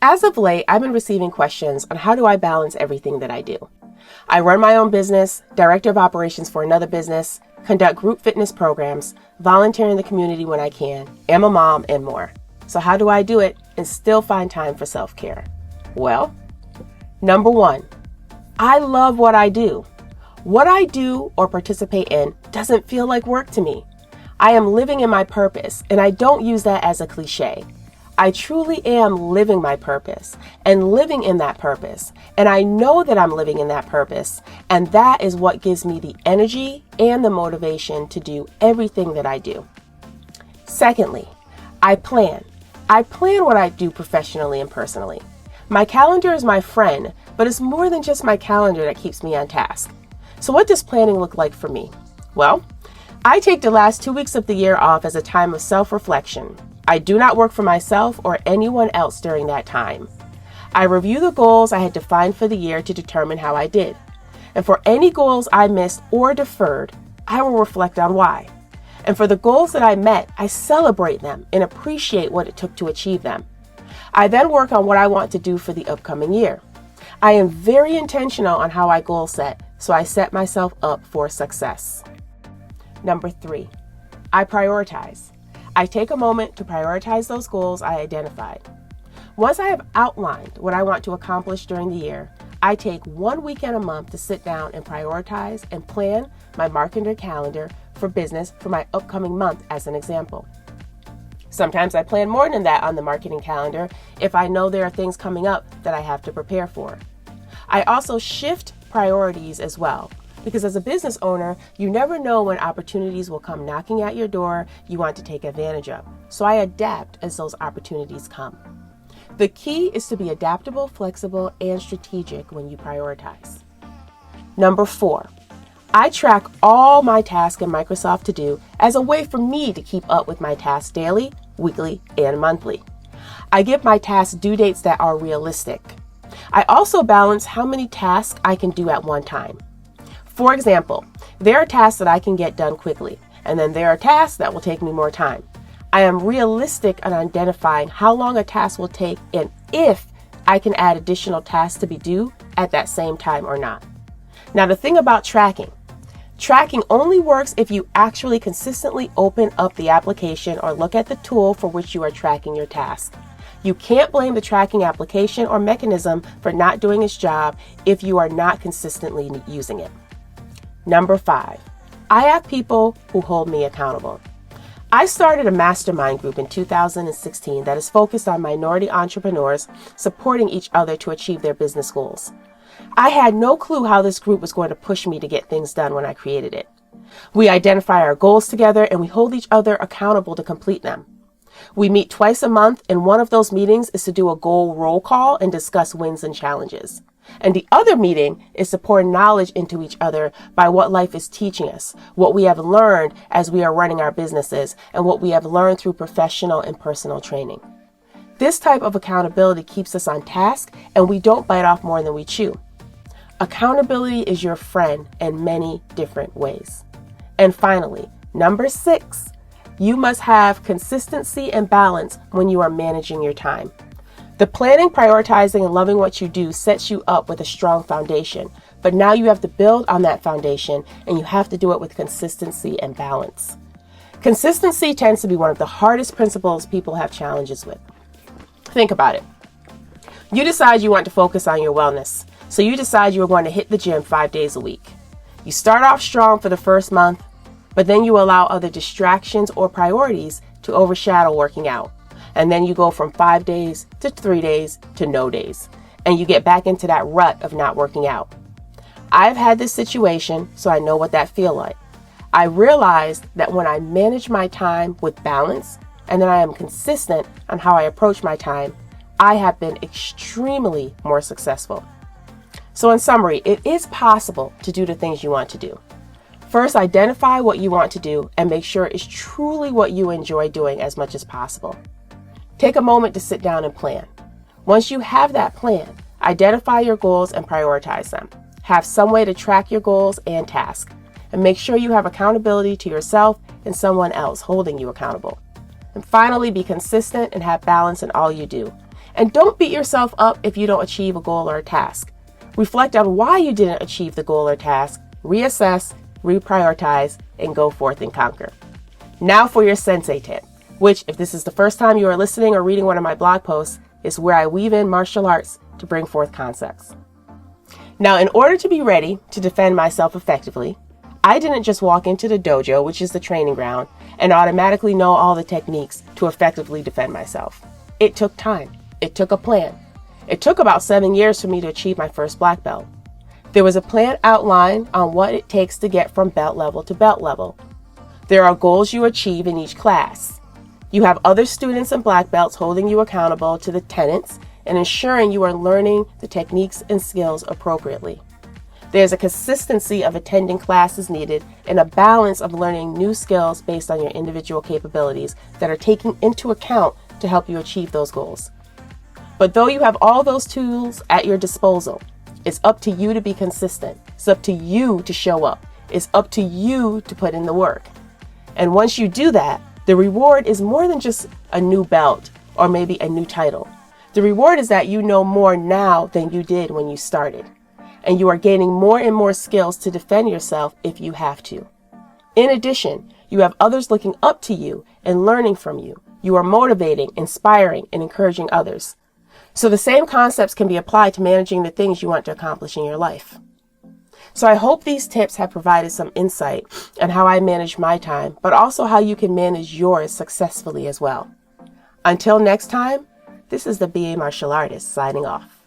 As of late, I've been receiving questions on how do I balance everything that I do. I run my own business, director of operations for another business, conduct group fitness programs, volunteer in the community when I can, am a mom, and more. So how do I do it and still find time for self-care? Well, number one, I love what I do. What I do or participate in doesn't feel like work to me. I am living in my purpose, and I don't use that as a cliche. I truly am living my purpose and living in that purpose. And I know that I'm living in that purpose. And that is what gives me the energy and the motivation to do everything that I do. Secondly, I plan. I plan what I do professionally and personally. My calendar is my friend, but it's more than just my calendar that keeps me on task. So what does planning look like for me? Well, I take the last 2 weeks of the year off as a time of self-reflection. I do not work for myself or anyone else during that time. I review the goals I had defined for the year to determine how I did. And for any goals I missed or deferred, I will reflect on why. And for the goals that I met, I celebrate them and appreciate what it took to achieve them. I then work on what I want to do for the upcoming year. I am very intentional on how I goal set, so I set myself up for success. Number 3, I prioritize. I take a moment to prioritize those goals I identified. Once I have outlined what I want to accomplish during the year, I take 1 weekend a month to sit down and prioritize and plan my marketing calendar for business for my upcoming month as an example. Sometimes I plan more than that on the marketing calendar if I know there are things coming up that I have to prepare for. I also shift priorities as well. Because as a business owner, you never know when opportunities will come knocking at your door you want to take advantage of. So I adapt as those opportunities come. The key is to be adaptable, flexible, and strategic when you prioritize. Number 4, I track all my tasks in Microsoft To Do as a way for me to keep up with my tasks daily, weekly, and monthly. I give my tasks due dates that are realistic. I also balance how many tasks I can do at one time. For example, there are tasks that I can get done quickly, and then there are tasks that will take me more time. I am realistic on identifying how long a task will take and if I can add additional tasks to be due at that same time or not. Now, the thing about tracking only works if you actually consistently open up the application or look at the tool for which you are tracking your task. You can't blame the tracking application or mechanism for not doing its job if you are not consistently using it. Number 5, I have people who hold me accountable. I started a mastermind group in 2016 that is focused on minority entrepreneurs supporting each other to achieve their business goals. I had no clue how this group was going to push me to get things done when I created it. We identify our goals together and we hold each other accountable to complete them. We meet twice a month, and one of those meetings is to do a goal roll call and discuss wins and challenges. And the other meeting is to pour knowledge into each other by what life is teaching us, what we have learned as we are running our businesses, and what we have learned through professional and personal training. This type of accountability keeps us on task, and we don't bite off more than we chew. Accountability is your friend in many different ways. And finally, number 6, you must have consistency and balance when you are managing your time. The planning, prioritizing, and loving what you do sets you up with a strong foundation, but now you have to build on that foundation, and you have to do it with consistency and balance. Consistency tends to be one of the hardest principles people have challenges with. Think about it. You decide you want to focus on your wellness, so you decide you are going to hit the gym 5 days a week. You start off strong for the first month, but then you allow other distractions or priorities to overshadow working out. And then you go from 5 days to 3 days to no days. And you get back into that rut of not working out. I've had this situation, so I know what that feels like. I realized that when I manage my time with balance, and then I am consistent on how I approach my time, I have been extremely more successful. So in summary, it is possible to do the things you want to do. First, identify what you want to do and make sure it's truly what you enjoy doing as much as possible. Take a moment to sit down and plan. Once you have that plan, identify your goals and prioritize them. Have some way to track your goals and tasks, and make sure you have accountability to yourself and someone else holding you accountable. And finally, be consistent and have balance in all you do. And don't beat yourself up if you don't achieve a goal or a task. Reflect on why you didn't achieve the goal or task, reassess, reprioritize, and go forth and conquer. Now for your Sensei Tip, which, if this is the first time you are listening or reading one of my blog posts, is where I weave in martial arts to bring forth concepts. Now, in order to be ready to defend myself effectively, I didn't just walk into the dojo, which is the training ground, and automatically know all the techniques to effectively defend myself. It took time. It took a plan. It took about 7 years for me to achieve my first black belt. There was a plan outlined on what it takes to get from belt level to belt level. There are goals you achieve in each class. You have other students and black belts holding you accountable to the tenets and ensuring you are learning the techniques and skills appropriately. There's a consistency of attending classes needed and a balance of learning new skills based on your individual capabilities that are taken into account to help you achieve those goals. But though you have all those tools at your disposal, it's up to you to be consistent. It's up to you to show up. It's up to you to put in the work. And once you do that, the reward is more than just a new belt or maybe a new title. The reward is that you know more now than you did when you started. And you are gaining more and more skills to defend yourself if you have to. In addition, you have others looking up to you and learning from you. You are motivating, inspiring, and encouraging others. So the same concepts can be applied to managing the things you want to accomplish in your life. So I hope these tips have provided some insight on how I manage my time, but also how you can manage yours successfully as well. Until next time, this is the BA Martial Artist signing off.